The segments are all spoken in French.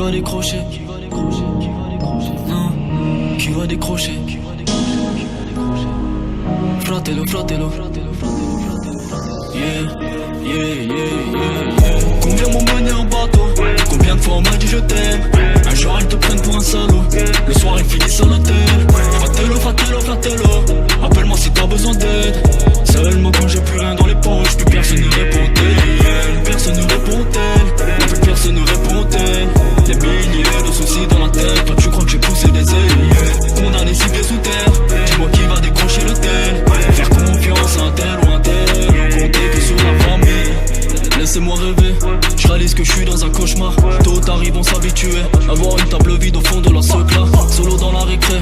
va décrocher? Non, qui va décrocher? Fratello, fratello. Yeah, yeah, yeah, yeah. Combien m'ont mené en bateau? Combien de fois on m'a dit je t'aime? Un jour ils te prennent pour un salaud. Le soir ils finissent à l'hôtel. Fratello, fratello, fratello. Appelle-moi si t'as besoin d'aide. Seulement quand j'ai plus rien dans les poches, plus personne ne répondait. Personne ne répondait. Plus personne ne répondait. Des milliers de soucis dans la tête. Toi tu crois que j'ai poussé des ailes. Condamné 6 pieds sous terre. Dis-moi qui va décrocher le tel. Faire confiance à un tel ou un tel. On comptait que sur la famille. Laissez-moi rêver. Je réalise que je suis dans un cauchemar. Tôt ou tard ils vont s'habituer. Avoir une table vide au fond de la secla. Solo dans la récré.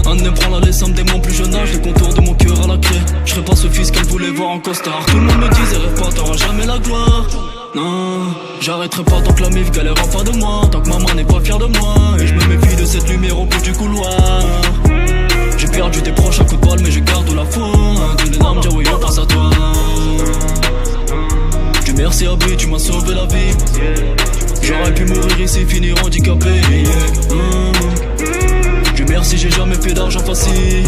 Un ne prend la laisse dès mon plus jeune âge. Les contours de mon cœur à la craie. Je serais pas ce fils qu'elle voulait voir en costard. Tout le monde me disait rêve pas, t'auras jamais la gloire. Non, j'arrêterai pas tant que la mif galère en pas de moi. Tant que maman n'est pas fière de moi. Et je me méfie de cette lumière au bout du couloir. J'ai perdu tes proches à coups de balle mais je garde la foi. Tous les larmes dire oui on pense à toi. Dieu merci Abé, tu m'as sauvé la vie. J'aurais pu mourir ici, finir handicapé. Dieu merci j'ai jamais fait d'argent facile.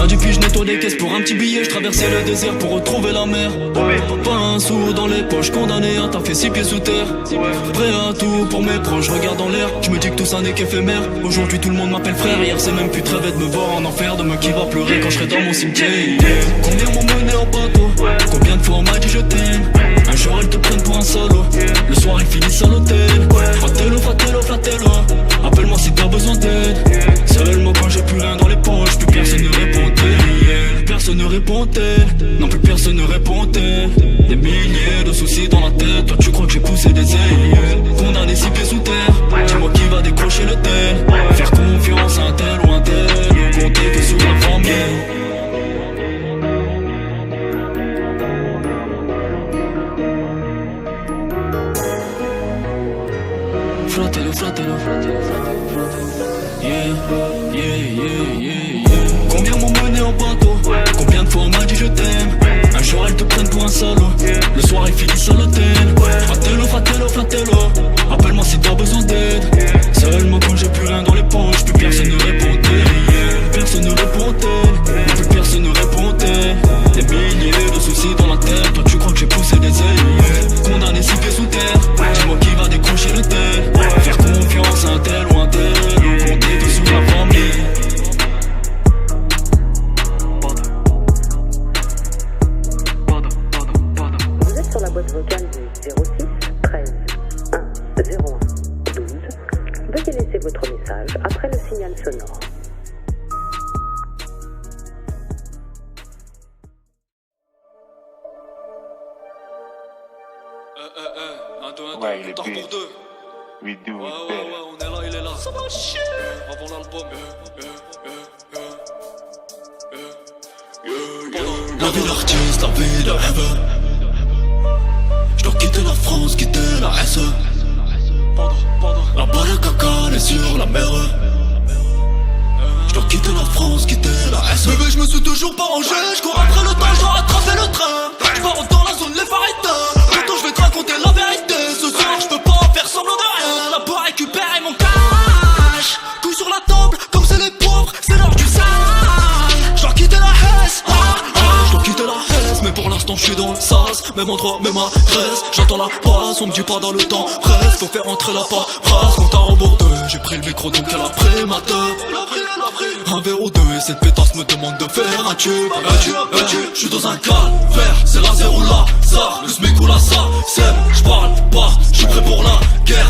Depuis je nettoie les caisses pour un petit billet. Je traversais le désert pour retrouver la mer. Pas un sou dans les poches, condamné à taffer 6 pieds sous terre. Prêt à tout pour mes proches, regarde en l'air. Je me dis que tout ça n'est qu'éphémère. Aujourd'hui tout le monde m'appelle frère. Hier c'est même plus de rêver de me voir en enfer. Demain qui va pleurer quand je serai dans mon cimetière. Combien m'ont mené en bateau? Combien de fois on m'a dit je t'aime? Un jour ils te prennent pour un solo. Le soir ils finissent à l'hôtel. Fratello, fratello, fratello. Appelle-moi si t'as besoin d'aide. Seulement quand j'ai plus rien dans les poches, plus personne ne répondait. Personne ne répondait. Non plus personne ne répondait. Des milliers de soucis dans la tête. Toi tu crois que j'ai poussé des ailes. Condamné 6 pieds sous terre. Dis-moi qui va décrocher le tel. Faire confiance à un tel ou un tel. On comptait que sur la famille. Fratello, fratello, yeah, yeah, yeah, yeah, yeah. Combien m'ont mené en bateau? Combien de fois on m'a dit je t'aime? Un jour elles te prennent pour un salaud. Le soir ils finissent à l'hôtel. Fratello, fratello, fratello. Appelle-moi si t'as besoin d'aide. Seulement quand j'ai plus rien dans les poches, plus personne ne répondait. Personne ne répondait. Plus personne ne répondait. Des milliers de soucis dans la tête. Toi tu crois que j'ai poussé des ailes. Condamné 6 pieds sous terre. Dis-moi qui va décrocher le tel. Faire confiance à un tel ou un tel. On comptait que sur la famille. Vous êtes sur la boîte vocale du 06 13 1 01 12. Veuillez laisser votre message après le signal sonore. Ouais, il est bien. We do it better. On est là, il est là. Ça va chier. Avant l'album. La vie d'artiste, la vie de rêve. J'dois quitter la France, quitter la SE. La balle à caca, est sur la mer. J'dois quitter la France, quitter la SE. Bébé, j'me suis toujours pas rangé. J'cours après le temps, j'dois rattraper le train. J'pars dans la zone, les phares éteints. Pourtant j'vais te raconter la vérité. Ce soir, j'peux pas faire semblant de rien. Là pour récupérer mon cash. Couille sur la table, comme c'est les pauvres, c'est l'heure du sale. J'dois quitter la Hesse. J'dois quitter la Hesse, mais pour l'instant j'suis dans le sas. Même endroit, même adresse. J'attends la passe, on me dit pas dans le temps presse. Faut faire entrer la paperasse. Compte à rebours 2, j'ai pris le micro donc elle a pris ma teuf. Un verre ou deux et cette pétasse me demande de faire un tube. J'suis dans un calvaire, c'est la zéro là, ça, le smic ou la ça, c'est, j'parle pas, j'suis prêt pour la guerre.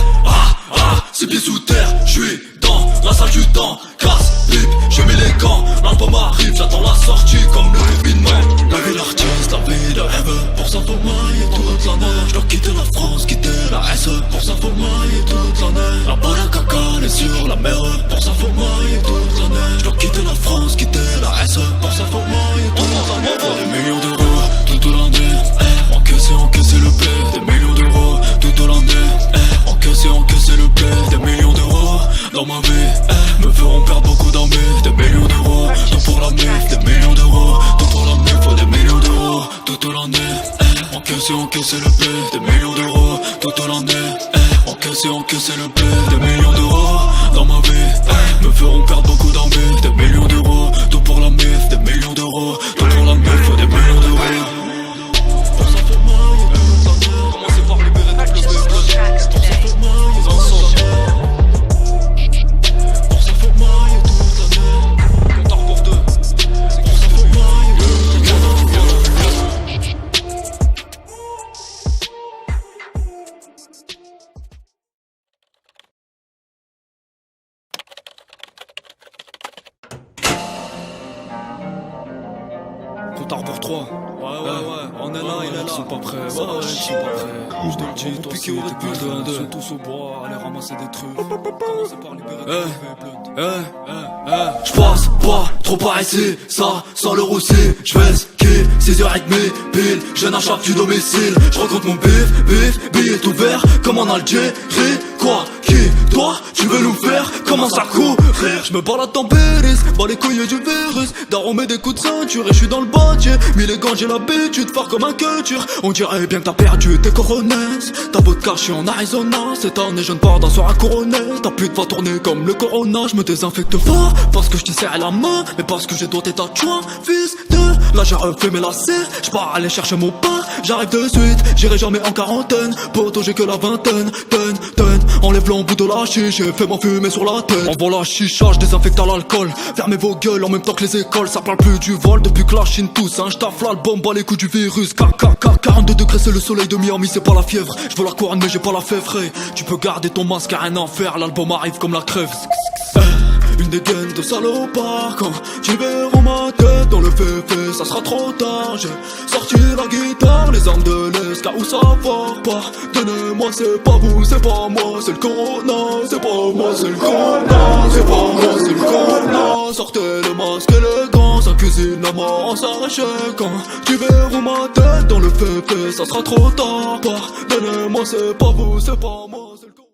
C'est pieds sous terre, j'suis dans la salle du temps, casse, bip, j'ai mis les gants, l'album arrive, j'attends la sortie comme le événement. La vie d'artiste, la vie de rêve, pour ça faut mailler toute l'année. J'dois quitter la France, quitter la SE, pour ça faut mailler toute l'année. La balle à caca est sur la mer, pour ça faut mailler toute l'année. J'dois quitter la France, quitter la SE, pour ça faut mailler toute l'année. Pour des millions d'euros, toute l'année, encaisser le blé. Des millions d'euros, toute l'année, encaisser le blé. Des millions d'euros, dans ma vie, me feront perdre beaucoup d'armées. Des millions d'euros, tout pour la mif. Des millions d'euros, tout pour la mif. Faut des millions d'euros, toute l'année, encaisser le blé. Des millions d'euros, toute l'année, c'est encaisser le blé. Des millions d'euros dans ma vie me feront perdre beaucoup d'envie. Des millions d'euros, tout pour la mif. Des millions d'euros, tout pour la mif. Des millions d'euros. Pour ça fait mal et toute la terre. Commencez par libérer notre bleu. Pour ça fait mal et ensemble. Pour ça fait mal et toute la terre. Compteur pour deux. Pour ça fait mal et toute la terre. Compteur pour 3. Ouais, on est là, il est là. Ils sont pas prêts, ils sont pas prêts. Je te le dis, toi aussi, t'es plus de 1, 2. Ils sont tous au bois, allez ramasser des trucs. Commencez par libérer J'passe pas trop par ici, ça sans le roussi. J'vais ski, 6h30 pile, jeune à chaque du domicile. J'rencontre mon bif, billet tout vert, comme en Algérie. Quoi, qui, toi, tu veux nous faire, comment ça courir? J'me balade en Péris, bas les couilles du virus. Daron met des coups de ceinture et j'suis dans le bâtier. Mis les gants, j'ai l'habitude de faire comme un culture. On dirait bien que t'as perdu tes coronets. T'as beau te cacher en Arizona, cette année je ne pars d'un soir à couronner. Ta pute va tourner comme le corona, j'me désinfecte pas parce que j't'ai serré la main, mais parce que j'ai doigté ta chouin, fils de. Là j'ai refait mes lacets, j'pars aller chercher mon pain. J'arrive de suite, j'irai jamais en quarantaine. Poto j'ai que la vingtaine, ten. Enlève l'embout de la chiche, j'ai fait m'enfumer sur la tête. Envoie la chicha, j'désinfecte à l'alcool. Fermez vos gueules en même temps que les écoles. Ça parle plus du vol depuis que la Chine tousse, hein. J'taffe l'album, bas les coups du virus. 42 degrés c'est le soleil de Miami, c'est pas la fièvre. J'veux la couronne mais j'ai pas la fèvre. Tu peux garder ton masque, y'a rien à faire. L'album arrive comme la crève. Une dégaine de salopard. Quand tu verras ma tête dans le féfé, ça sera trop tard. J'ai sorti la guitare, les armes de l'Est, car où ça va pas. Donnez-moi, c'est pas vous, c'est pas moi, c'est le corona. C'est pas moi, c'est le corona. C'est pas moi, c'est le corona. Sortez le masque et les gants, ça cuisine la mort, on s'arrache. Quand tu verras ma tête dans le féfé, ça sera trop tard. Donnez-moi, c'est pas vous, c'est pas moi, c'est le corona.